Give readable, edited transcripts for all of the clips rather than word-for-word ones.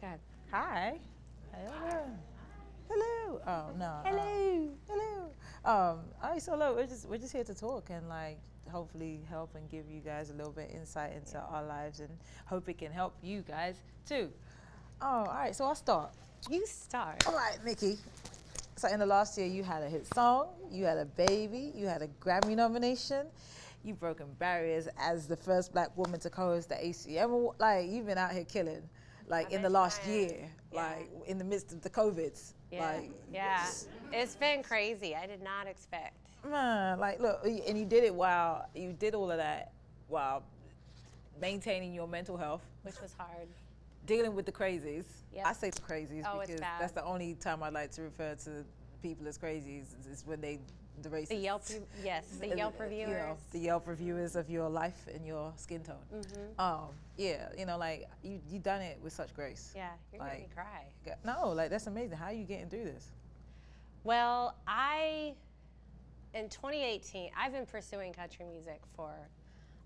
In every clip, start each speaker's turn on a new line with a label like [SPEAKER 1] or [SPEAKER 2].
[SPEAKER 1] ahead.
[SPEAKER 2] Hi. Hello. Hello. Oh no.
[SPEAKER 1] Hello.
[SPEAKER 2] Hello. All right. So look, we're just here to talk and like hopefully help and give you guys a little bit insight into our lives and hope it can help you guys too. All right. So I'll start.
[SPEAKER 1] You start.
[SPEAKER 2] All right, Mickey. So in the last year, you had a hit song, you had a baby, you had a Grammy nomination, you've broken barriers as the first black woman to co-host the ACM. Like you've been out here killing, like in the last year, like in the midst of the COVIDs.
[SPEAKER 1] Yeah.
[SPEAKER 2] Like,
[SPEAKER 1] Yeah. It's been crazy. I did not expect.
[SPEAKER 2] man, like look, and you did it while you did all of that while maintaining your mental health,
[SPEAKER 1] Which was hard.
[SPEAKER 2] dealing with the crazies.
[SPEAKER 1] Yep.
[SPEAKER 2] I say the crazies
[SPEAKER 1] Oh, it's
[SPEAKER 2] because
[SPEAKER 1] bad.
[SPEAKER 2] that's the only time I like to refer to people as crazies is when the racists.
[SPEAKER 1] The Yelp, yes, the Yelp reviewers.
[SPEAKER 2] You know, the Yelp reviewers of your life and your skin tone. Yeah, you know, like you done it with such grace.
[SPEAKER 1] Yeah, you're
[SPEAKER 2] like,
[SPEAKER 1] making me cry.
[SPEAKER 2] No, like that's amazing. How are you getting through this?
[SPEAKER 1] Well, in 2018, I've been pursuing country music for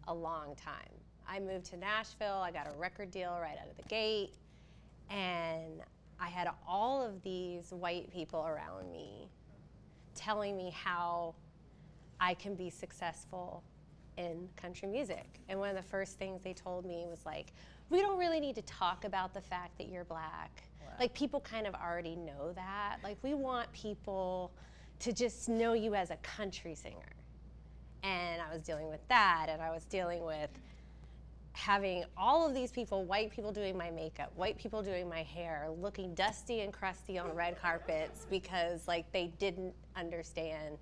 [SPEAKER 1] a long time. I moved to Nashville, I got a record deal right out of the gate, and I had all of these white people around me telling me how I can be successful in country music. And one of the first things they told me was like, we don't really need to talk about the fact that you're black.
[SPEAKER 2] Wow.
[SPEAKER 1] Like people kind of already know that. Like we want people to just know you as a country singer. And I was dealing with that, and I was dealing with having all of these people, white people doing my makeup, white people doing my hair, looking dusty and crusty on red carpets because like they didn't understand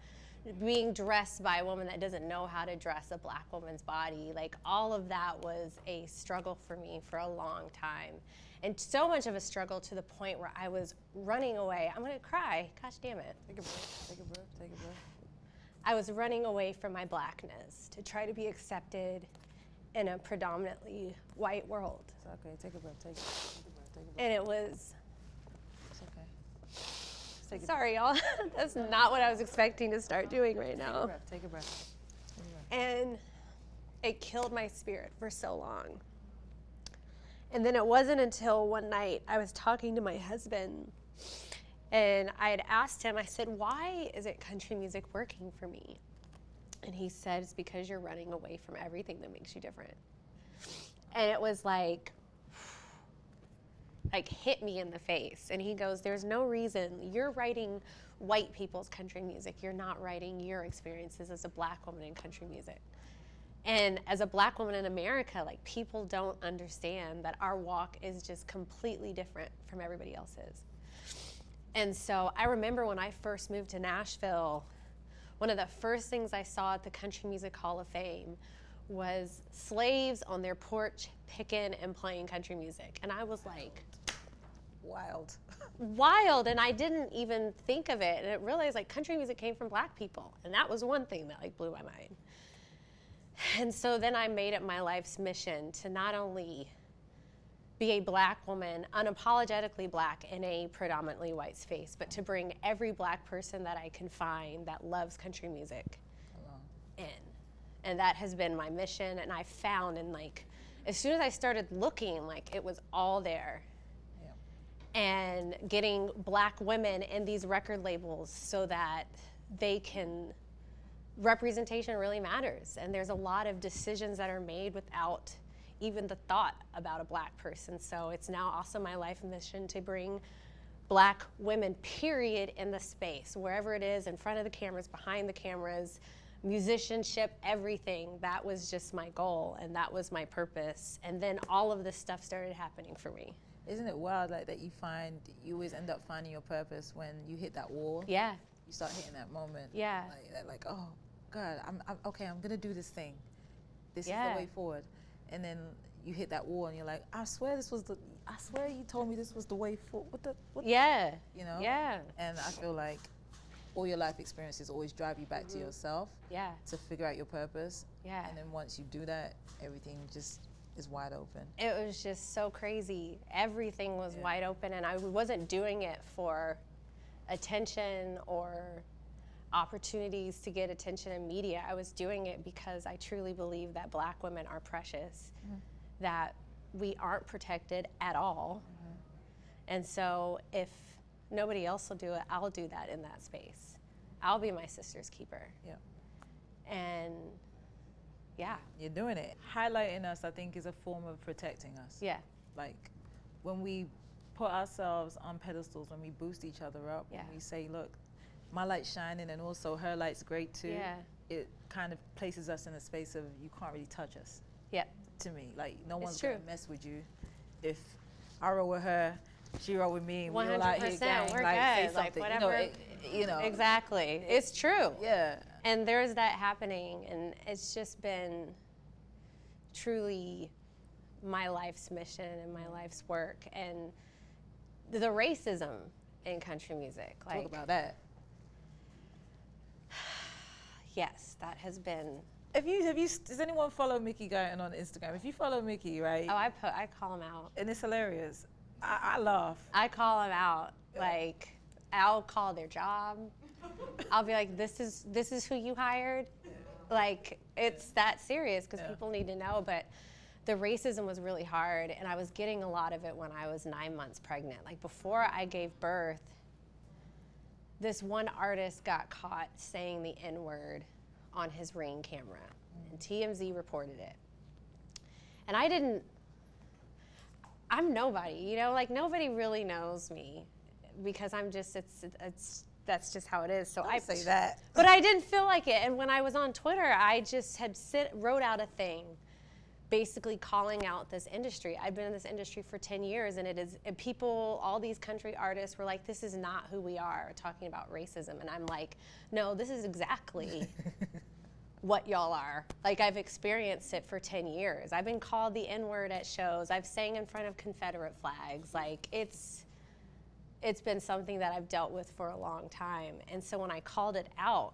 [SPEAKER 1] being dressed by a woman that doesn't know how to dress a black woman's body. Like all of that was a struggle for me for a long time. And so much of a struggle to the point where I was running away. I'm gonna cry, gosh damn it.
[SPEAKER 2] Take a breath, take a breath, take a breath.
[SPEAKER 1] I was running away from my blackness to try to be accepted in a predominantly white world.
[SPEAKER 2] It's okay, take a breath, take a breath, take a breath, take a breath.
[SPEAKER 1] And it was,
[SPEAKER 2] It's okay. Take a
[SPEAKER 1] sorry y'all, that's not what I was expecting to start doing right now.
[SPEAKER 2] breath, take a breath. Take a breath.
[SPEAKER 1] And it killed my spirit for so long. And then it wasn't until one night I was talking to my husband and I had asked him, I said, why isn't country music working for me? And he said, it's because you're running away from everything that makes you different. And it was like hit me in the face. And he goes, there's no reason. You're writing white people's country music. You're not writing your experiences as a black woman in country music. And as a black woman in America, like people don't understand that our walk is just completely different from everybody else's. And so I remember when I first moved to Nashville, one of the first things I saw at the Country Music Hall of Fame was slaves on their porch picking and playing country music. And I was like,
[SPEAKER 2] Wild.
[SPEAKER 1] wild, and I didn't even think of it. And I realized like country music came from black people. And that was one thing that like blew my mind. And so then I made it my life's mission to not only be a black woman, unapologetically black in a predominantly white space, but to bring every black person that I can find that loves country music in. And that has been my mission, and I found, and like, as soon as I started looking, like it was all there.
[SPEAKER 2] Yeah.
[SPEAKER 1] And getting black women in these record labels so that they can, representation really matters. And there's a lot of decisions that are made without even the thought about a black person. So it's now also my life mission to bring black women, period, in the space, wherever it is, in front of the cameras, behind the cameras, musicianship, everything. That was just my goal, and that was my purpose. And then all of this stuff started happening for me.
[SPEAKER 2] Isn't it wild like that you always end up finding your purpose when you hit that wall?
[SPEAKER 1] Yeah.
[SPEAKER 2] You start hitting that moment.
[SPEAKER 1] Yeah.
[SPEAKER 2] Like oh God, I'm okay, I'm gonna do this thing. This is
[SPEAKER 1] Yeah.
[SPEAKER 2] the way forward. And then you hit that wall and you're like, I swear you told me this was the way forward. What
[SPEAKER 1] Yeah.
[SPEAKER 2] you know?
[SPEAKER 1] Yeah.
[SPEAKER 2] And I feel like all your life experiences always drive you back to yourself
[SPEAKER 1] Yeah.
[SPEAKER 2] to figure out your purpose.
[SPEAKER 1] Yeah.
[SPEAKER 2] And then once you do that, everything just is wide open.
[SPEAKER 1] It was just so crazy. Everything was wide open, and I wasn't doing it for attention or opportunities to get attention in media. I was doing it because I truly believe that black women are precious, that we aren't protected at all, And so if nobody else will do it, I'll do that in that space. I'll be my sister's keeper.
[SPEAKER 2] Yeah.
[SPEAKER 1] And yeah.
[SPEAKER 2] You're doing it. Highlighting us, I think, is a form of protecting us.
[SPEAKER 1] Yeah.
[SPEAKER 2] Like when we put ourselves on pedestals, when we boost each other up,
[SPEAKER 1] Yeah.
[SPEAKER 2] when we say, look, my light's shining and also her light's great too.
[SPEAKER 1] Yeah.
[SPEAKER 2] It kind of places us in a space of you can't really touch us.
[SPEAKER 1] Yeah.
[SPEAKER 2] To me, like no one's
[SPEAKER 1] true.
[SPEAKER 2] gonna mess with you. If I roll with her, she roll with me, and we're all out here
[SPEAKER 1] 100%,
[SPEAKER 2] gang,
[SPEAKER 1] we're
[SPEAKER 2] like say
[SPEAKER 1] good, like,
[SPEAKER 2] something.
[SPEAKER 1] whatever.
[SPEAKER 2] You know.
[SPEAKER 1] Exactly. It's true.
[SPEAKER 2] Yeah.
[SPEAKER 1] And there's that happening, and it's just been truly my life's mission and my life's work. And the racism in country music, like,
[SPEAKER 2] Talk about that.
[SPEAKER 1] yes, that has been.
[SPEAKER 2] Does anyone follow Mickey Guyton on Instagram? If you follow Mickey, right?
[SPEAKER 1] Oh, I call him out.
[SPEAKER 2] And it's hilarious. I laugh.
[SPEAKER 1] I call him out. Like, I'll call their job. I'll be like, this is who you hired. Like, it's that serious because people need to know. But the racism was really hard, and I was getting a lot of it when I was 9 months pregnant. Like, before I gave birth, this one artist got caught saying the N-word on his Ring camera, and TMZ reported it. And I'm nobody, you know, like nobody really knows me because I'm just, that's just how it is. So I
[SPEAKER 2] say that.
[SPEAKER 1] But I didn't feel like it. And when I was on Twitter, I just wrote out a thing basically calling out this industry. I've been in this industry for 10 years, and people, all these country artists were like, this is not who we are, talking about racism. And I'm like, no, this is exactly what y'all are. Like, I've experienced it for 10 years. I've been called the N-word at shows. I've sang in front of Confederate flags. Like, it's been something that I've dealt with for a long time. And so when I called it out,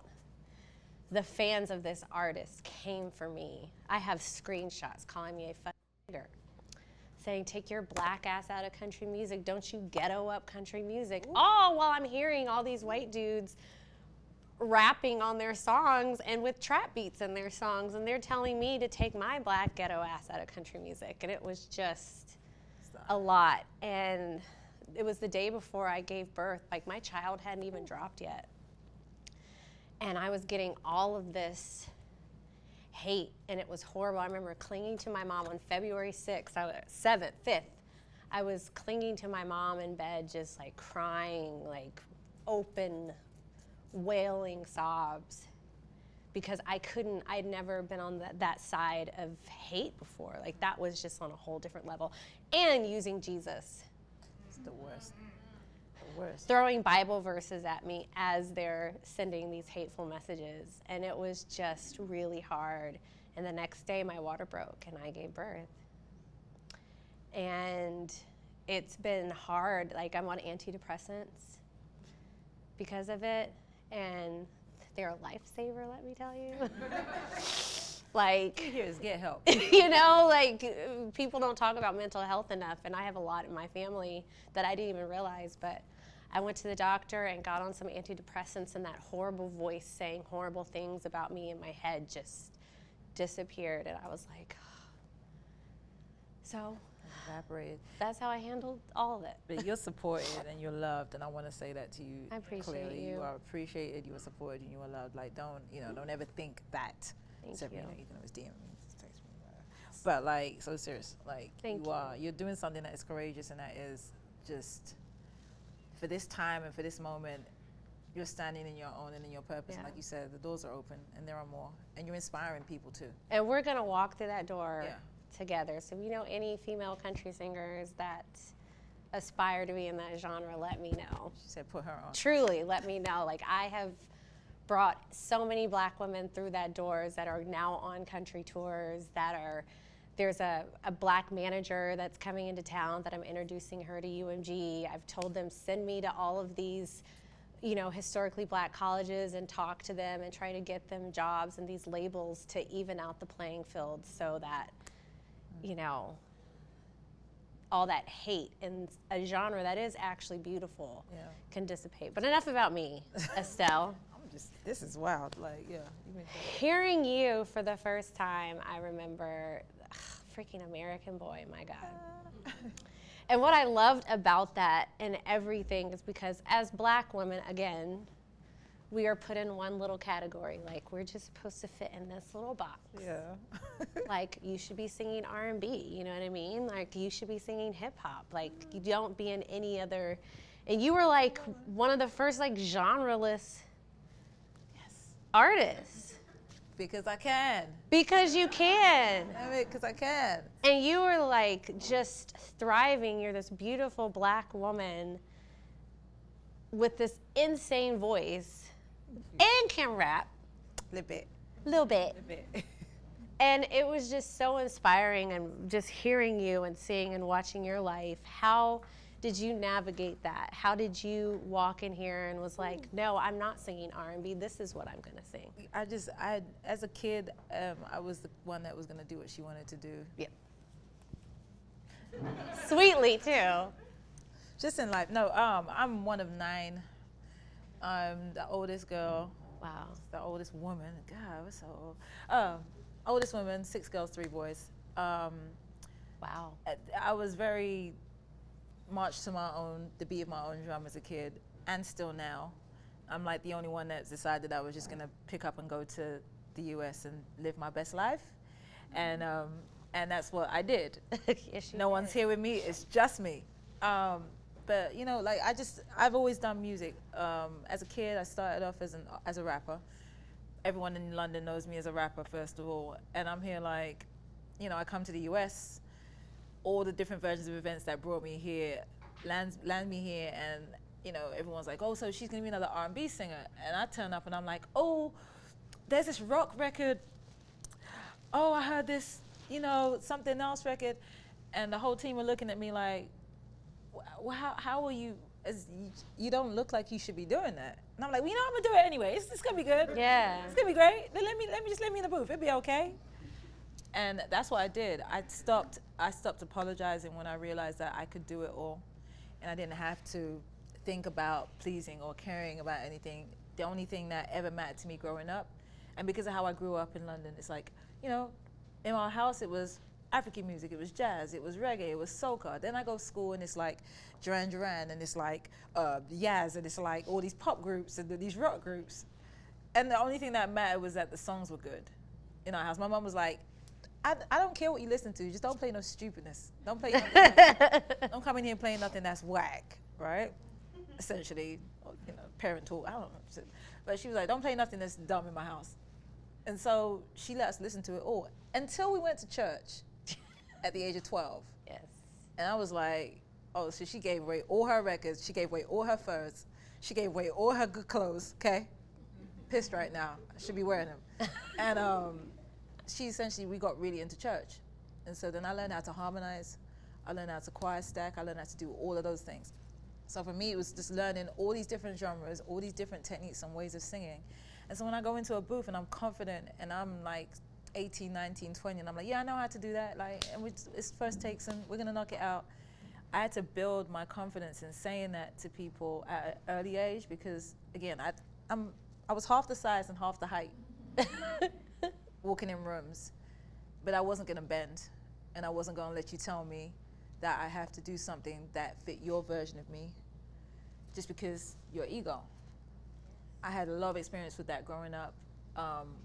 [SPEAKER 1] the fans of this artist came for me. I have screenshots calling me a fucking nigger, saying, take your black ass out of country music. Don't you ghetto up country music. All while I'm hearing all these white dudes rapping on their songs and with trap beats in their songs, and they're telling me to take my black ghetto ass out of country music. And it was just a lot. And it was the day before I gave birth. Like, my child hadn't even dropped yet. And I was getting all of this hate, and it was horrible. I remember clinging to my mom on February 6th, 5th. I was clinging to my mom in bed, just like crying, like open, wailing sobs, because I'd never been on that side of hate before. Like, that was just on a whole different level. And using Jesus.
[SPEAKER 2] It's the worst. Worst.
[SPEAKER 1] Throwing Bible verses at me as they're sending these hateful messages. And it was just really hard. And the next day my water broke and I gave birth. And it's been hard. Like, I'm on antidepressants because of it. And they're a lifesaver, let me tell you. Like,
[SPEAKER 2] Here's get help.
[SPEAKER 1] you know, like, people don't talk about mental health enough. And I have a lot in my family that I didn't even realize. But I went to the doctor and got on some antidepressants, and that horrible voice saying horrible things about me in my head just disappeared. And I was like, so
[SPEAKER 2] Evaporated.
[SPEAKER 1] that's how I handled all of it.
[SPEAKER 2] But you're supported and you're loved, and I want to say that to you.
[SPEAKER 1] I appreciate
[SPEAKER 2] clearly.
[SPEAKER 1] you.
[SPEAKER 2] You are appreciated, you are supported, and you are loved. Like, don't ever think that.
[SPEAKER 1] Thank
[SPEAKER 2] Except,
[SPEAKER 1] you.
[SPEAKER 2] you can always DM me, text me, whatever. But like, so serious. Like,
[SPEAKER 1] Thank
[SPEAKER 2] you're doing something that is courageous, and that is just for this time and for this moment. You're standing in your own and in your purpose. And like you said, the doors are open, and there are more, and you're inspiring people too.
[SPEAKER 1] And we're gonna walk through that door
[SPEAKER 2] Yeah.
[SPEAKER 1] together. So if you know any female country singers that aspire to be in that genre, let me know.
[SPEAKER 2] She said, put her on.
[SPEAKER 1] Truly, let me know. Like, I have brought so many black women through that doors that are now on country tours, there's a black manager that's coming into town that I'm introducing her to UMG. I've told them, send me to all of these, historically black colleges and talk to them and try to get them jobs and these labels to even out the playing field so that, all that hate in a genre that is actually beautiful can dissipate. But enough about me, Estelle.
[SPEAKER 2] This is wild. Like, yeah.
[SPEAKER 1] Hearing you for the first time, I remember, freaking American Boy, my God. And what I loved about that and everything is because as Black women, again, we are put in one little category. Like, we're just supposed to fit in this little box.
[SPEAKER 2] Yeah.
[SPEAKER 1] Like, you should be singing R&B, you know what I mean? Like, you should be singing hip hop. Like, you don't be in any other. And you were like one of the first like genreless artists.
[SPEAKER 2] Because I can.
[SPEAKER 1] Because you can.
[SPEAKER 2] I mean, because I can.
[SPEAKER 1] And you were like just thriving. You're this beautiful Black woman with this insane voice and can rap.
[SPEAKER 2] Little bit.
[SPEAKER 1] Little bit.
[SPEAKER 2] Little bit.
[SPEAKER 1] And it was just so inspiring, and just hearing you and seeing and watching your life. How did you navigate that? How did you walk in here and was like, no, I'm not singing R&B. This is what I'm going to sing.
[SPEAKER 2] As a kid, I was the one that was going to do what she wanted to do.
[SPEAKER 1] Yeah. Sweetly, too.
[SPEAKER 2] Just in life. No, I'm one of 9. I'm the oldest girl.
[SPEAKER 1] Wow.
[SPEAKER 2] The oldest woman. God, we're so old. Oldest woman, 6 girls, 3 boys.
[SPEAKER 1] Wow.
[SPEAKER 2] I was very much to the beat of my own drum as a kid, and still now. I'm like the only one that's decided I was just gonna pick up and go to the US and live my best life. And that's what I did.
[SPEAKER 1] Yes,
[SPEAKER 2] no one's here with me, it's just me. But you know, like I've always done music. As a kid, I started off as a rapper. Everyone in London knows me as a rapper, first of all. And I'm here like, you know, I come to the US, all the different versions of events that brought me here, land me here, and you know, everyone's like, oh, so she's gonna be another R&B singer. And I turn up and I'm like, oh, there's this rock record. Oh, I heard this, you know, something else record. And the whole team were looking at me like, well, how are you, you don't look like you should be doing that. And I'm like, well, you know, I'm gonna do it anyway. It's gonna be good.
[SPEAKER 1] Yeah.
[SPEAKER 2] It's gonna be great. Then let me in the booth. It'll be okay. And that's what I did. I stopped apologizing when I realized that I could do it all, and I didn't have to think about pleasing or caring about anything. The only thing that ever mattered to me growing up, and because of how I grew up in London, it's like, you know, in our house it was African music, it was jazz, it was reggae, it was soca. Then I go to school and it's like Duran Duran, and it's like Yaz, and it's like all these pop groups and these rock groups. And the only thing that mattered was that the songs were good in our house. My mom was like, I don't care what you listen to, just don't play no stupidness. Don't play nothing. Don't come in here playing nothing that's whack, right? Essentially, you know, parental, I don't know. But she was like, don't play nothing that's dumb in my house. And so she let us listen to it all until we went to church at the age of 12.
[SPEAKER 1] Yes.
[SPEAKER 2] And I was like, oh, so she gave away all her records, she gave away all her furs, she gave away all her good clothes, okay? Pissed right now, I should be wearing them. And we got really into church. And so then I learned how to harmonize, I learned how to choir stack, I learned how to do all of those things. So for me, it was just learning all these different genres, all these different techniques and ways of singing. And so when I go into a booth and I'm confident and I'm like 18, 19, 20, and I'm like, yeah, I know how to do that. Like, and it's first takes and we're gonna knock it out. I had to build my confidence in saying that to people at an early age, because again, I was half the size and half the height walking in rooms, but I wasn't gonna bend, and I wasn't gonna let you tell me that I have to do something that fit your version of me just because your ego. I had a lot of experience with that growing up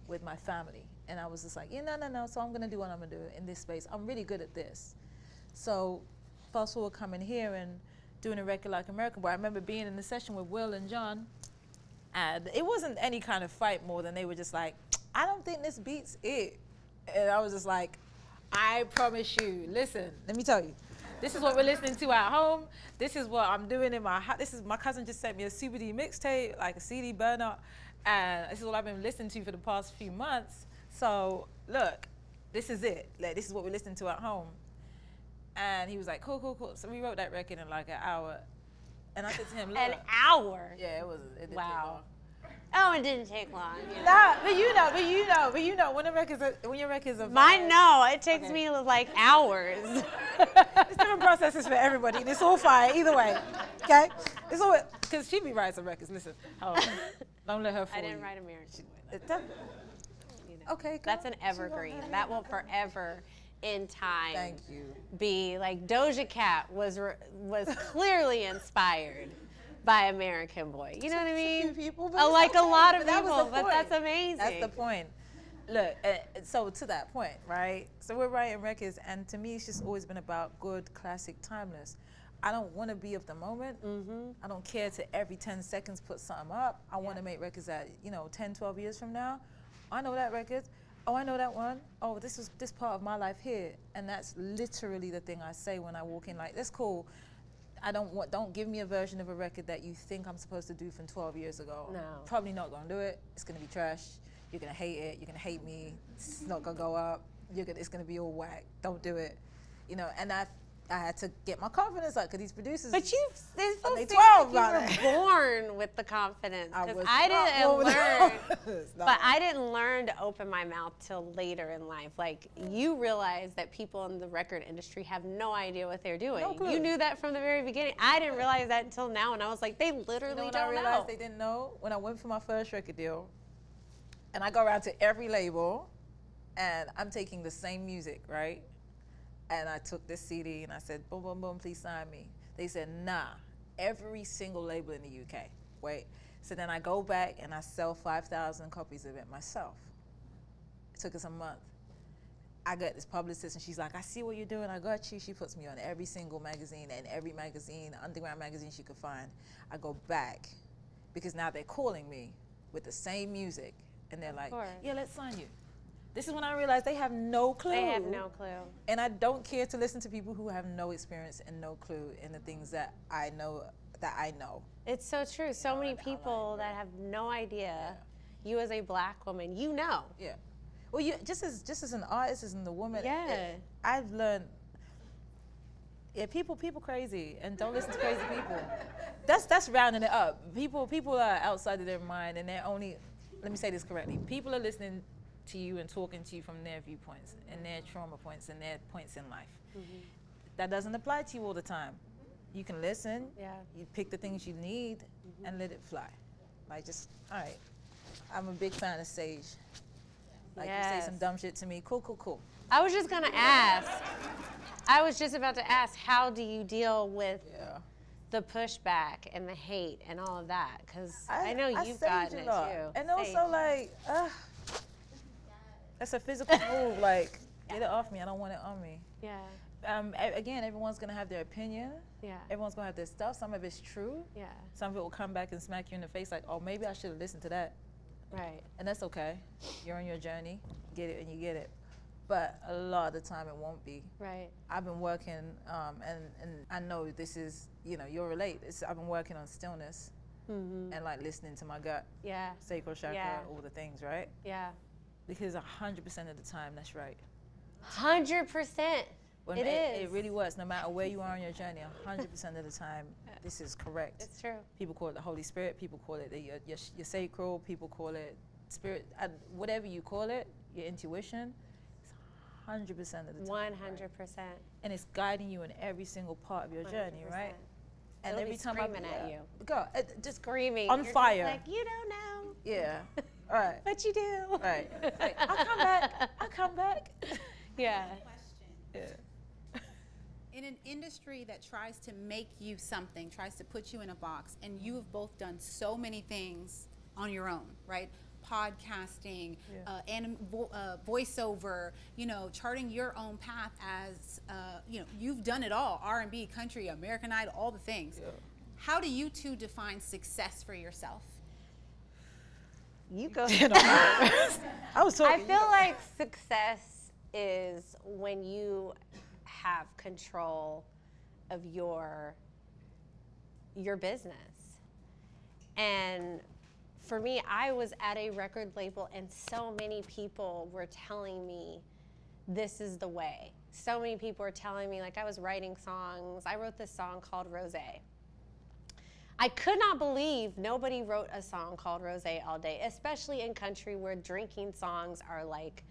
[SPEAKER 2] with my family, and I was just like, yeah, no, so I'm gonna do what I'm gonna do in this space. I'm really good at this. So fast forward coming here and doing a record like American Boy. I remember being in the session with Will and John, and it wasn't any kind of fight more than they were just like, I don't think this beats it. And I was just like, I promise you, listen, let me tell you, this is what we're listening to at home. This is what I'm doing in my house. My cousin just sent me a Super D mixtape, like a CD burner, and this is what I've been listening to for the past few months. So look, this is it. Like, this is what we're listening to at home. And he was like, cool. So we wrote that record in like an hour. And I said to him, look.
[SPEAKER 1] An hour?
[SPEAKER 2] Yeah, it didn't take long.
[SPEAKER 1] Oh, it didn't take long.
[SPEAKER 2] Nah, but you know, when your records are
[SPEAKER 1] Mine, no, it takes me like hours.
[SPEAKER 2] It's different processes for everybody, and it's all fire either way, okay? It's all, because she be writing some records, listen, don't let her fool you.
[SPEAKER 1] I didn't write American Boy.
[SPEAKER 2] Okay,
[SPEAKER 1] that's an evergreen. That will forever in time.
[SPEAKER 2] Thank you.
[SPEAKER 1] Be like Doja Cat was clearly inspired by American Boy. You know what I mean?
[SPEAKER 2] A few people, but
[SPEAKER 1] Like
[SPEAKER 2] okay.
[SPEAKER 1] a lot of
[SPEAKER 2] But that was
[SPEAKER 1] people,
[SPEAKER 2] the
[SPEAKER 1] but
[SPEAKER 2] point.
[SPEAKER 1] that's amazing.
[SPEAKER 2] That's the point. Look, so to that point, right? So we're writing records, and to me, it's just always been about good, classic, timeless. I don't want to be of the moment.
[SPEAKER 1] Mm-hmm.
[SPEAKER 2] I don't care to every 10 seconds put something up. I want to make records that, 10, 12 years from now, I know that record. Oh, I know that one. Oh, this was this part of my life here. And that's literally the thing I say when I walk in, like, that's cool. Don't give me a version of a record that you think I'm supposed to do from 12 years ago.
[SPEAKER 1] No.
[SPEAKER 2] Probably not gonna do it. It's gonna be trash. You're gonna hate it. You're gonna hate me. It's not gonna go up. It's gonna be all whack. Don't do it. And I had to get my confidence up because these producers.
[SPEAKER 1] But there's
[SPEAKER 2] they
[SPEAKER 1] folks
[SPEAKER 2] 12
[SPEAKER 1] like you were born with the confidence. Because I didn't learn to open my mouth till later in life. Like, you realize that people in the record industry have no idea what they're doing.
[SPEAKER 2] No clue.
[SPEAKER 1] You knew that from the very beginning. I didn't realize that until now, and I was like, they literally
[SPEAKER 2] when
[SPEAKER 1] don't
[SPEAKER 2] I realized
[SPEAKER 1] know.
[SPEAKER 2] they didn't know? When I went for my first record deal, and I go around to every label, and I'm taking the same music, right? And I took this CD and I said, boom, boom, boom, please sign me. They said, nah, every single label in the UK. Wait. So then I go back and I sell 5,000 copies of it myself. It took us a month. I got this publicist and she's like, I see what you're doing, I got you. She puts me on every single magazine and every magazine, underground magazine she could find. I go back because now they're calling me with the same music and they're like, yeah, let's sign you. This is when I realized they have no clue.
[SPEAKER 1] They have no clue.
[SPEAKER 2] And I don't care to listen to people who have no experience and no clue in the things that I know.
[SPEAKER 1] It's so true. So many people that have no idea.
[SPEAKER 2] Yeah.
[SPEAKER 1] You as a black woman, you know.
[SPEAKER 2] Yeah. Well, you just as an artist, as the woman.
[SPEAKER 1] Yeah.
[SPEAKER 2] I've learned. Yeah, people crazy, and don't listen to crazy people. That's rounding it up. People are outside of their mind, and they're only. Let me say this correctly. People are listening to you and talking to you from their viewpoints and their trauma points and their points in life. Mm-hmm. That doesn't apply to you all the time. You can listen, you pick the things you need, and let it fly. Like, just, all right. I'm a big fan of Sage. Like, you say some dumb shit to me, cool.
[SPEAKER 1] I was just about to ask, how do you deal with the pushback and the hate and all of that? Because I know you've gotten it too.
[SPEAKER 2] And also, like, that's a physical move. Like, get it off me. I don't want it on me.
[SPEAKER 1] Yeah.
[SPEAKER 2] Again, everyone's gonna have their opinion.
[SPEAKER 1] Yeah.
[SPEAKER 2] Everyone's gonna have their stuff. Some of it's true.
[SPEAKER 1] Yeah.
[SPEAKER 2] Some of it will come back and smack you in the face, like, oh, maybe I should have listened to that.
[SPEAKER 1] Right.
[SPEAKER 2] And that's okay. You're on your journey. Get it and you get it. But a lot of the time, it won't be.
[SPEAKER 1] Right.
[SPEAKER 2] I've been working, and I know this is, you'll relate. I've been working on stillness and like listening to my gut.
[SPEAKER 1] Yeah.
[SPEAKER 2] Sacral chakra, all the things, right?
[SPEAKER 1] Yeah.
[SPEAKER 2] Because 100% of the time, that's right.
[SPEAKER 1] 100%. It is.
[SPEAKER 2] It really was. No matter where you are on your journey, 100% of the time, this is correct.
[SPEAKER 1] It's true.
[SPEAKER 2] People call it the Holy Spirit. People call it your sacral. People call it spirit. Whatever you call it, your intuition. It's 100% of the time.
[SPEAKER 1] 100%.
[SPEAKER 2] Right? And it's guiding you in every single part of your
[SPEAKER 1] 100%.
[SPEAKER 2] journey, right? And
[SPEAKER 1] It'll
[SPEAKER 2] every
[SPEAKER 1] be
[SPEAKER 2] time
[SPEAKER 1] screaming at you.
[SPEAKER 2] Go, just
[SPEAKER 1] Screaming.
[SPEAKER 2] on
[SPEAKER 1] You're
[SPEAKER 2] fire.
[SPEAKER 1] Just like, you don't know.
[SPEAKER 2] Yeah. All right.
[SPEAKER 1] But you do.
[SPEAKER 2] All right. Like, I'll come back. I'll come back.
[SPEAKER 1] Yeah.
[SPEAKER 2] Yeah.
[SPEAKER 3] In an industry that tries to make you something, tries to put you in a box, and you have both done so many things on your own, right? Podcasting, voiceover, charting your own path as, you've done it all, R&B, country, American Idol, all the things. Yeah. How do you two define success for yourself?
[SPEAKER 1] You go.
[SPEAKER 2] I was talking.
[SPEAKER 1] I feel like success is when you have control of your business. And for me, I was at a record label and so many people were telling me this is the way. So many people were telling me, like, I was writing songs. I wrote this song called Rosé. I could not believe nobody wrote a song called Rosé all day, especially in country where drinking songs are like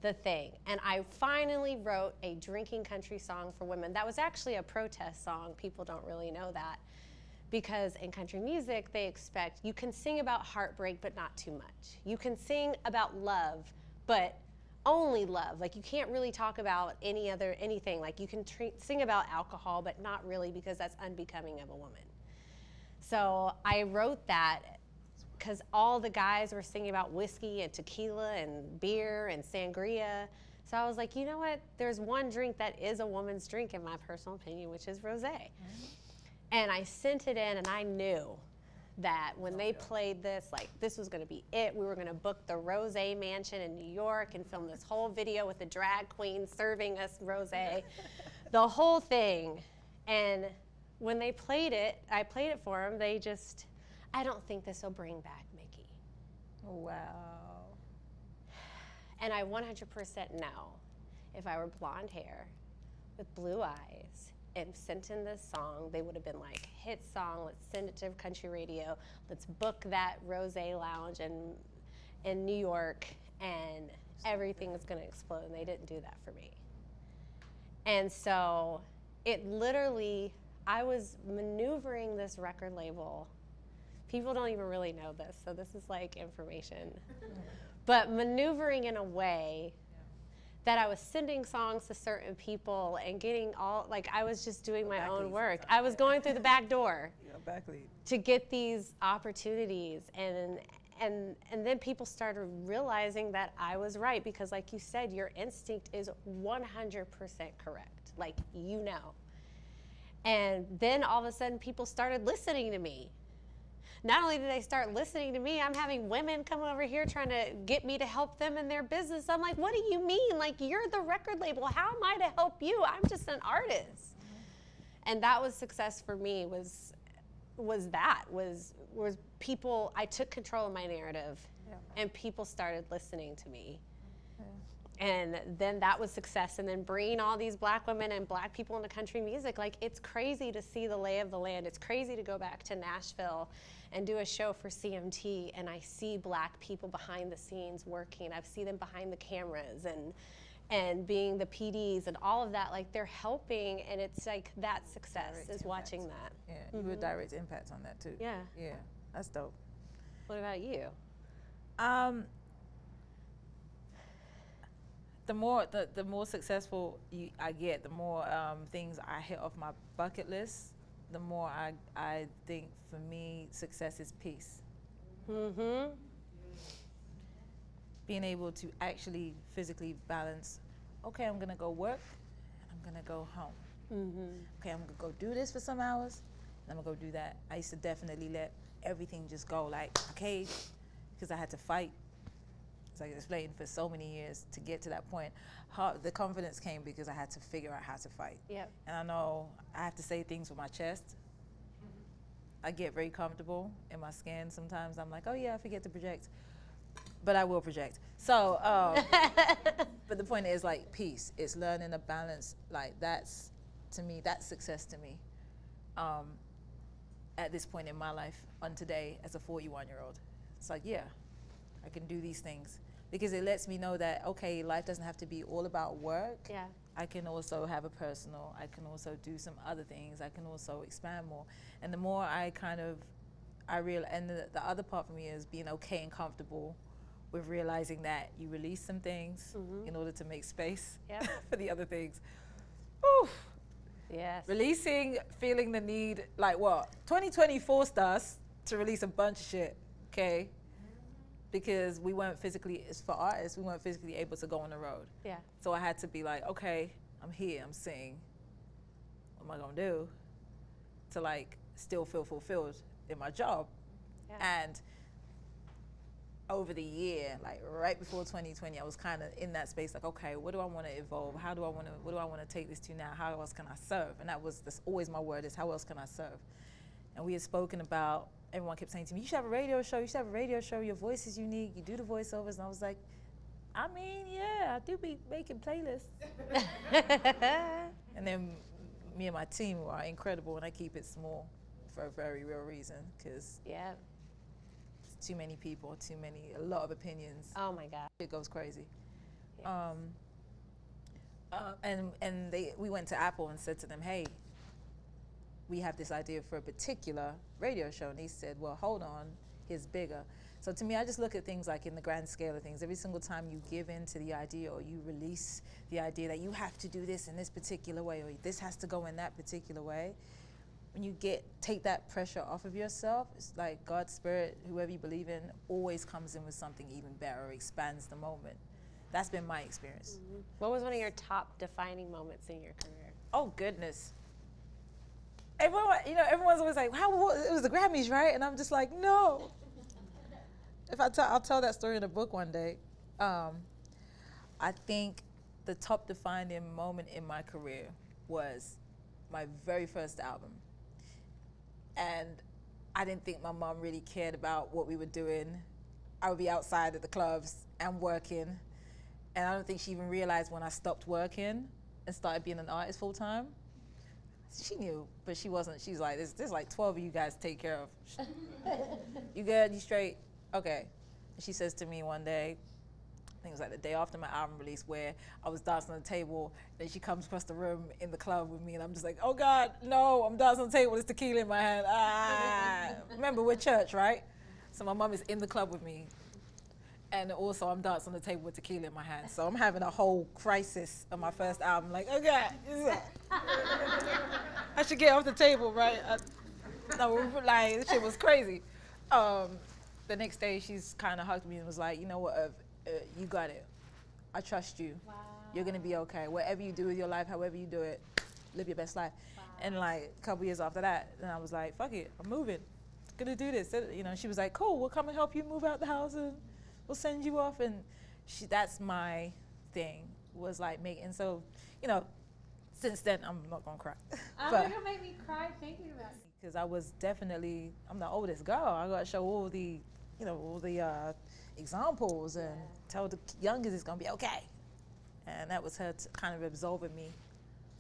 [SPEAKER 1] the thing. And I finally wrote a drinking country song for women. That was actually a protest song. People don't really know that. Because in country music, they expect you can sing about heartbreak, but not too much. You can sing about love, but only love. Like, you can't really talk about anything. Like, you can sing about alcohol, but not really, because that's unbecoming of a woman. So I wrote that because all the guys were singing about whiskey and tequila and beer and sangria. So I was like, you know what? There's one drink that is a woman's drink, in my personal opinion, which is rosé. Mm-hmm. And I sent it in, and I knew that when they played this, like, this was going to be it. We were going to book the Rosé Mansion in New York and film this whole video with the drag queen serving us rosé, the whole thing. And when they played it, I played it for them. They just, I don't think this will bring back Mickey.
[SPEAKER 2] Wow.
[SPEAKER 1] And I 100% know if I were blonde hair with blue eyes and sent in this song, they would have been like, hit song, let's send it to country radio, let's book that Rosé Lounge in New York, and everything is gonna explode. And they didn't do that for me. And so it literally, I was maneuvering this record label. People don't even really know this, so this is like information. But maneuvering in a way that I was sending songs to certain people and getting all, like, I was just doing my own work. I was going through the back door to get these opportunities. And then people started realizing that I was right, because like you said, your instinct is 100% correct. Like, you know. And then all of a sudden people started listening to me. Not only did they start listening to me, I'm having women come over here trying to get me to help them in their business. I'm like, what do you mean? Like, you're the record label. How am I to help you? I'm just an artist. And that was success for me, was people, I took control of my narrative, and people started listening to me. And then that was success. And then bringing all these black women and black people into country music, like, it's crazy to see the lay of the land. It's crazy to go back to Nashville and do a show for CMT, and I see black people behind the scenes working. I see them behind the cameras and being the PDs and all of that. Like, they're helping, and it's like that success direct is impact. Watching that.
[SPEAKER 2] Yeah, you were a direct impact on that too.
[SPEAKER 1] Yeah.
[SPEAKER 2] Yeah, that's dope.
[SPEAKER 1] What about you?
[SPEAKER 2] The more successful I get, the more things I hit off my bucket list, the more I think, for me, success is peace.
[SPEAKER 1] Mm-hmm.
[SPEAKER 2] Being able to actually physically balance, okay, I'm gonna go work, and I'm gonna go home.
[SPEAKER 1] Mm-hmm. Okay,
[SPEAKER 2] I'm gonna go do this for some hours, and I'm gonna go do that. I used to definitely let everything just go, like, okay, because I had to fight. As I explained, for so many years to get to that point. The confidence came because I had to figure out how to fight.
[SPEAKER 1] Yep.
[SPEAKER 2] And I know I have to say things with my chest. I get very comfortable in my skin. Sometimes I'm like, oh yeah, I forget to project. But I will project. So, but the point is, like, peace. It's learning a balance. Like, that's, to me, that's success to me. At this point in my life, on today, as a 41-year-old. It's like, yeah, I can do these things. Because it lets me know that, okay, life doesn't have to be all about work.
[SPEAKER 1] Yeah.
[SPEAKER 2] I can also have a personal, I can also do some other things, I can also expand more. And the more I realize, and the other part for me is being okay and comfortable with realizing that you release some things in order to make space for the other things. Oof.
[SPEAKER 1] Yes.
[SPEAKER 2] Releasing, feeling the need, like what? 2020 forced us to release a bunch of shit, okay? Because we weren't physically, for artists, we weren't physically able to go on the road.
[SPEAKER 1] Yeah.
[SPEAKER 2] So I had to be like, okay, I'm here, I'm singing. What am I gonna do to, like, still feel fulfilled in my job?
[SPEAKER 1] Yeah.
[SPEAKER 2] And over the year, like right before 2020, I was kind of in that space, like, okay, what do I want to evolve? What do I want to take this to now? How else can I serve? And that's always my word, is how else can I serve? And we had spoken about, everyone kept saying to me, you should have a radio show, your voice is unique, you do the voiceovers. And I was like, I mean, yeah, I do be making playlists. And then me and my team are incredible, and I keep it small for a very real reason, because too many people, a lot of opinions.
[SPEAKER 1] Oh my God.
[SPEAKER 2] It goes crazy.
[SPEAKER 1] Yes.
[SPEAKER 2] We went to Apple and said to them, hey, we have this idea for a particular radio show. And they said, well, hold on, is bigger. So to me, I just look at things like in the grand scale of things. Every single time you give in to the idea or you release the idea that you have to do this in this particular way or this has to go in that particular way, when you take that pressure off of yourself, it's like God's spirit, whoever you believe in, always comes in with something even better, expands the moment. That's been my experience.
[SPEAKER 1] Mm-hmm. What was one of your top defining moments in your career?
[SPEAKER 2] Oh, goodness. Everyone's always like, it was the Grammys, right? And I'm just like, no. I'll tell that story in a book one day. I think the top defining moment in my career was my very first album. And I didn't think my mom really cared about what we were doing. I would be outside at the clubs and working. And I don't think she even realized when I stopped working and started being an artist full time. She knew, but she wasn't. She's like, there's like 12 of you guys to take care of. You good? You straight? Okay. And she says to me one day, I think it was like the day after my album release, where I was dancing on the table, and she comes across the room in the club with me, and I'm just like, oh God, no, I'm dancing on the table, there's tequila in my hand. Remember, we're church, right? So my mom is in the club with me, and also I'm dancing on the table with tequila in my hand. So I'm having a whole crisis on my first album, like, oh God, I should get off the table, right? This shit was crazy. The next day, she's kind of hugged me and was like, you know what, you got it. I trust you.
[SPEAKER 1] Wow.
[SPEAKER 2] You're going to be okay. Whatever you do with your life, however you do it, live your best life.
[SPEAKER 1] Wow.
[SPEAKER 2] And like a couple years after that, then I was like, fuck it, I'm moving. Going to do this. She was like, cool, we'll come and help you move out the house and we'll send you off. And that's my thing, was like making, so, since then, I'm not going to cry.
[SPEAKER 1] Oh, you're going to make me cry thinking about it.
[SPEAKER 2] Because I was definitely, I'm the oldest girl. I got to show all the examples and tell the youngest it's gonna be okay. And that was her kind of absolving me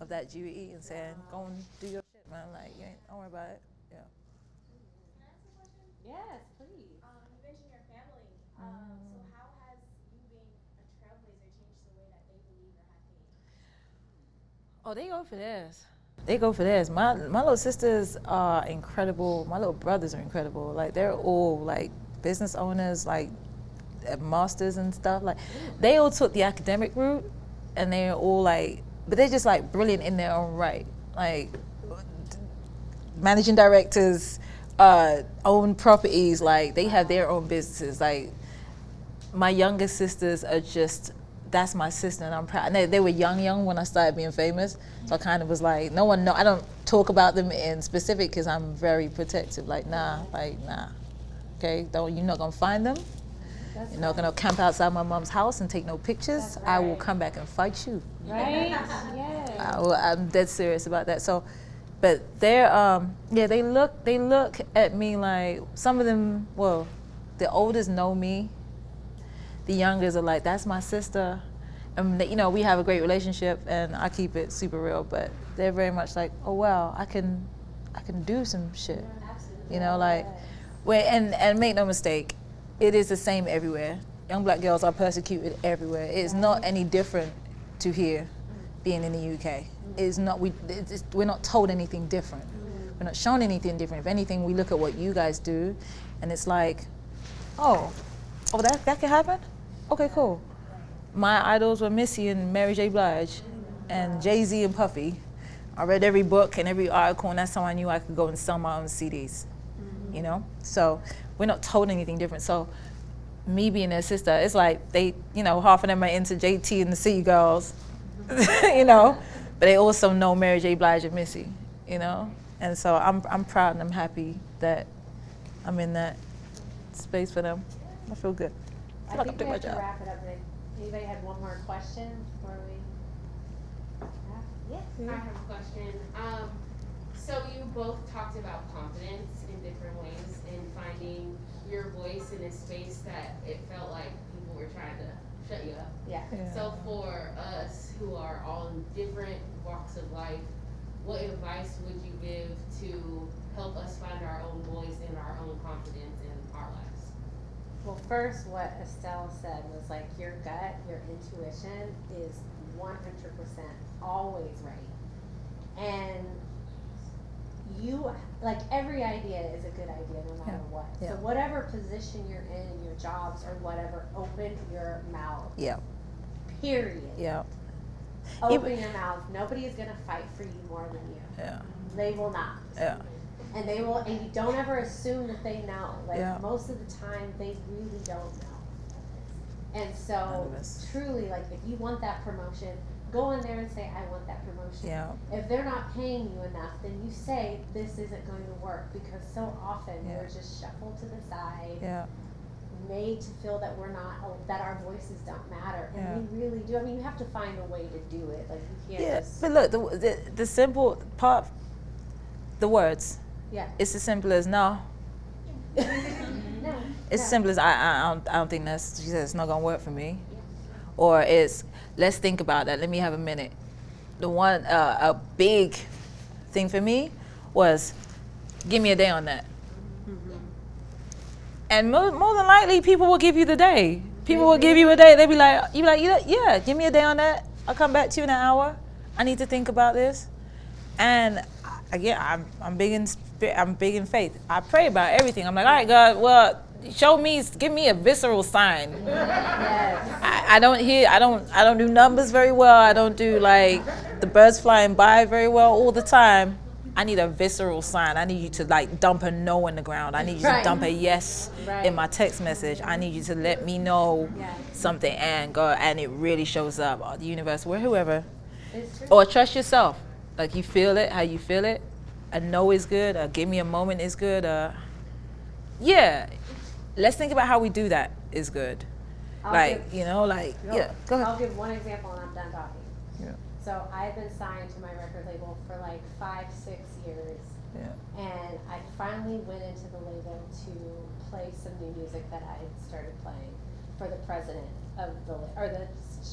[SPEAKER 2] of that duty and saying, go and do your shit, man. Like, don't worry about it. Yeah.
[SPEAKER 4] Can I ask a question?
[SPEAKER 1] Yes, please.
[SPEAKER 4] You mentioned your family. So how has you being a trailblazer changed the way that they believe or have faith?
[SPEAKER 2] Oh, they go for theirs. They go for theirs. My little sisters are incredible. My little brothers are incredible. Like, they're all like business owners, like masters and stuff. Like, they all took the academic route, and they're all like, but they're just like brilliant in their own right. Like, managing directors, own properties. Like, they have their own businesses. Like, my younger sisters are just, that's my sister, and I'm proud. And they were young when I started being famous, so I kind of was like, I don't talk about them in specific because I'm very protective. Like, nah. Okay, you're not gonna find them. You're not gonna camp outside my mom's house and take no pictures. Right. I will come back and fight you.
[SPEAKER 1] Right? Yes.
[SPEAKER 2] I'm dead serious about that. So, but they're they look at me like, some of them. Well, the oldest know me. The youngest are like, that's my sister, and we have a great relationship, and I keep it super real. But they're very much like, oh wow, I can do some shit.
[SPEAKER 1] Absolutely.
[SPEAKER 2] And make no mistake, it is the same everywhere. Young black girls are persecuted everywhere. It's not any different to here, being in the UK. It's not. We're not told anything different. We're not shown anything different. If anything, we look at what you guys do, and it's like, oh, that can happen. Okay, cool. My idols were Missy and Mary J. Blige, and Jay-Z and Puffy. I read every book and every article, and that's how I knew I could go and sell my own CDs. So we're not told anything different. So me being their sister, it's like they, half of them are into JT and the City Girls, but they also know Mary J. Blige and Missy, and so I'm proud and I'm happy that I'm in that space for them. I feel good.
[SPEAKER 1] I think we have to wrap it up. Anybody had one more question before we?
[SPEAKER 5] Yes, I have a question. So you both talked about confidence in different ways and finding your voice in a space that it felt like people were trying to shut you up.
[SPEAKER 1] Yeah.
[SPEAKER 5] So for us who are all in different walks of life, what advice would you give to help us find our own voice and our own confidence in our lives?
[SPEAKER 1] Well, first, what Estelle said was like, your gut, your intuition is 100% always right. And you, like, every idea is a good idea no matter what.
[SPEAKER 2] Yeah.
[SPEAKER 1] So whatever position you're in your jobs or whatever, open your mouth.
[SPEAKER 2] Yeah.
[SPEAKER 1] Period.
[SPEAKER 2] Yeah.
[SPEAKER 1] Open your mouth. Nobody is going to fight for you more than you.
[SPEAKER 2] Yeah.
[SPEAKER 1] They will not.
[SPEAKER 2] Yeah.
[SPEAKER 1] And they will, and you don't ever assume that they know. Like,
[SPEAKER 2] Yeah.
[SPEAKER 1] most of the time, they really don't know. And so, truly, like, if you want that promotion, go in there and say, I want that promotion.
[SPEAKER 2] Yeah.
[SPEAKER 1] If they're not paying you enough, then you say, this isn't going to work, because so often
[SPEAKER 2] Yeah.
[SPEAKER 1] we're just shuffled to the side,
[SPEAKER 2] Yeah.
[SPEAKER 1] made to feel that we're not, that our voices don't matter. And
[SPEAKER 2] Yeah.
[SPEAKER 1] we really do. I mean, you have to find a way to do it. Like, you can't
[SPEAKER 2] Yeah.
[SPEAKER 1] just,
[SPEAKER 2] But look, the simple part, the words.
[SPEAKER 1] yeah.
[SPEAKER 2] It's as simple as no.
[SPEAKER 1] No.
[SPEAKER 2] It's
[SPEAKER 1] no.
[SPEAKER 2] simple as I don't think that's, she said it's not gonna work for me. Or it's, let's think about that. Let me have a minute. The one, a big thing for me was, give me a day on that. And more than likely, people will give you the day. People will give you a day. They'll be like, yeah, give me a day on that. I'll come back to you in an hour. I need to think about this. And again, I'm big in faith. I pray about everything. I'm like, all right, God, well, give me a visceral sign.
[SPEAKER 1] Yes.
[SPEAKER 2] I don't do numbers very well. I don't do like the birds flying by very well all the time. I need a visceral sign. I need you to like dump a no in the ground. I need you to dump a yes in my text message. I need you to let me know something, and God, and it really shows up. Or the universe, or whoever. Or trust yourself. Like, you feel it, how you feel it. A no is good. A give me a moment is good. Yeah. Let's think about how we do that is good. Go ahead.
[SPEAKER 1] I'll give one example and I'm done talking.
[SPEAKER 2] Yeah.
[SPEAKER 1] So I've been signed to my record label for like 5-6 years.
[SPEAKER 2] Yeah.
[SPEAKER 1] And I finally went into the label to play some new music that I had started playing for the president of or the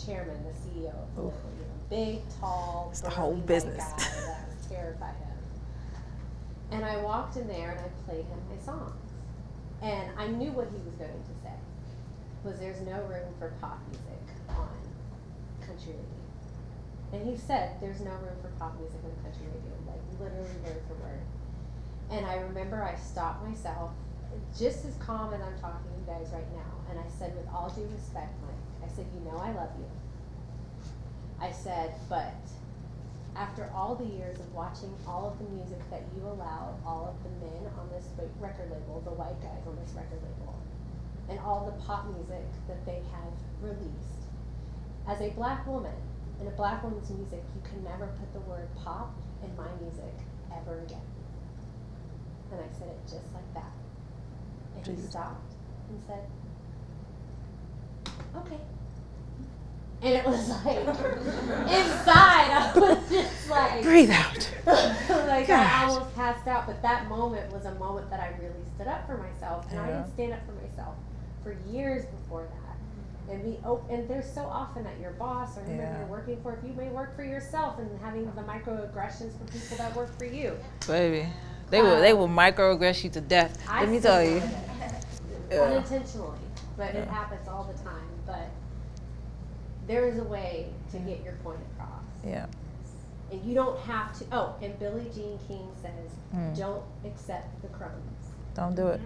[SPEAKER 1] chairman, the CEO of the label. You know, big, tall,
[SPEAKER 2] it's the whole
[SPEAKER 1] burly
[SPEAKER 2] business.
[SPEAKER 1] white guy that was terrified of. And I walked in there and I played him my songs. And I knew what he was going to say. Was there's no room for pop music on country radio. And he said there's no room for pop music on country radio, like literally word for word. And I remember I stopped myself, just as calm as I'm talking to you guys right now, and I said, with all due respect, Mike, I said, you know I love you. I said, but after all the years of watching all of the music that you allowed all of the men on this record label, the white guys on this record label, and all the pop music that they have released, as a black woman, in a black woman's music, you can never put the word pop in my music ever again. And I said it just like that. And he stopped and said, okay. And it was like, inside, I was just like,
[SPEAKER 2] breathe out.
[SPEAKER 1] like,
[SPEAKER 2] Gosh.
[SPEAKER 1] I almost passed out. But that moment was a moment that I really stood up for myself. And I didn't stand up for myself for years before that. And there's so often that your boss or whoever you're working for, if you may work for yourself and having the microaggressions from people that work for you.
[SPEAKER 2] Baby, they will microaggress you to death. Let me tell you.
[SPEAKER 1] Unintentionally, but it happens all the time. But there is a way to get your point across.
[SPEAKER 2] Yeah.
[SPEAKER 1] And you don't have to. Oh, and Billie Jean King says, don't accept the crumbs.
[SPEAKER 2] Don't do it.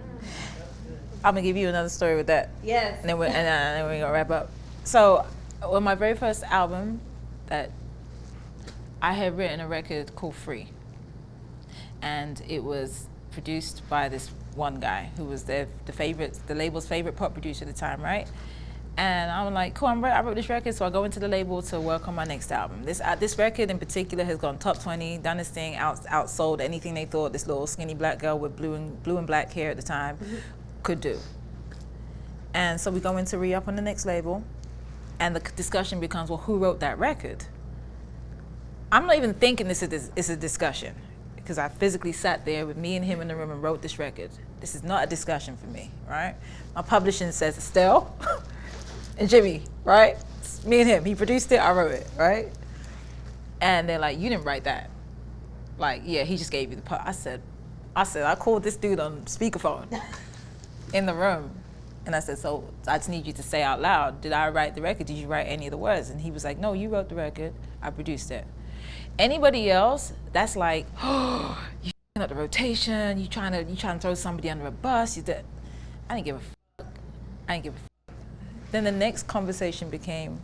[SPEAKER 2] I'm gonna give you another story with that.
[SPEAKER 1] Yes.
[SPEAKER 2] And then we're gonna wrap up. So, on my very first album, that I had written a record called Free, and it was produced by this one guy who was the label's favorite pop producer at the time, right? And I'm like, cool, I wrote this record, so I go into the label to work on my next album. This record in particular has gone top 20, done this thing, outsold anything they thought this little skinny black girl with blue and black hair at the time could do. And so we go in to re-up on the next label, and the discussion becomes, well, who wrote that record? I'm not even thinking this is a discussion, because I physically sat there with me and him in the room and wrote this record. This is not a discussion for me, right? My publishing says, Estelle and Jimmy, right? It's me and him. He produced it, I wrote it, right? And they're like, you didn't write that. Like, yeah, he just gave you the part. I said, I called this dude on speakerphone in the room. And I said, so I just need you to say out loud, did I write the record? Did you write any of the words? And he was like, no, you wrote the record. I produced it. Anybody else, that's like, oh, you up the rotation. You trying to throw somebody under a bus. I didn't give a fuck. I didn't give a fuck. Then the next conversation became,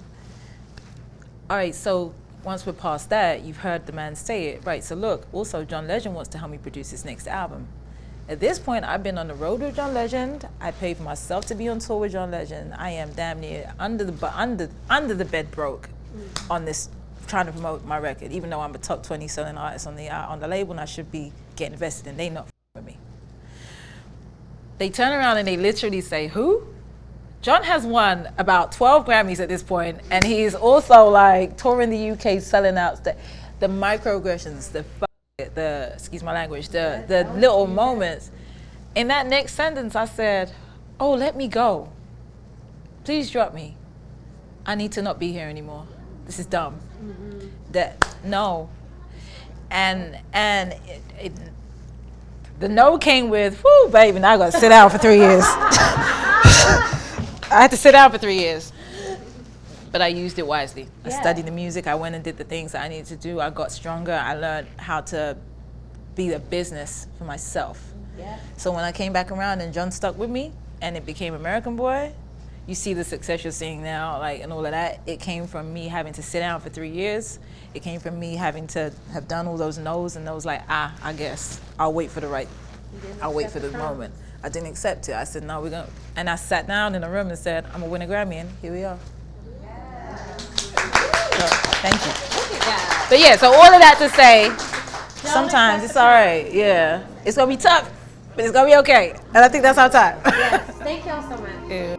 [SPEAKER 2] all right, so once we're past that, you've heard the man say it, right? So look, also John Legend wants to help me produce his next album. At this point, I've been on the road with John Legend. I paid for myself to be on tour with John Legend. I am damn near under the bed broke on this, trying to promote my record, even though I'm a top 20 selling artist on the label, and I should be getting invested in. They not with me. They turn around and they literally say, "Who?" John has won about 12 Grammys at this point, and he's also like touring the UK, selling out the microaggressions, excuse my language, the little moments. In that next sentence, I said, "Oh, let me go. Please drop me. I need to not be here anymore. This is dumb." No. And the no came with, "Whoo, baby, now I got to sit down for 3 years." I had to sit down for 3 years. But I used it wisely. I studied the music. I went and did the things that I needed to do. I got stronger. I learned how to be a business for myself. Yeah. So when I came back around and John stuck with me and it became American Boy, you see the success you're seeing now, like, and all of that. It came from me having to sit down for 3 years. It came from me having to have done all those no's and those, like, I guess I'll wait for the moment. I didn't accept it. I said, no, we're going to. And I sat down in a room and said, I'm going to win a Grammy, and here we are. So, thank you. But yeah, so all of that to say, sometimes it's all right. Yeah. It's going to be tough, but it's going to be okay. And I think that's our time.
[SPEAKER 1] Yes. Thank y'all so much.
[SPEAKER 2] Yeah.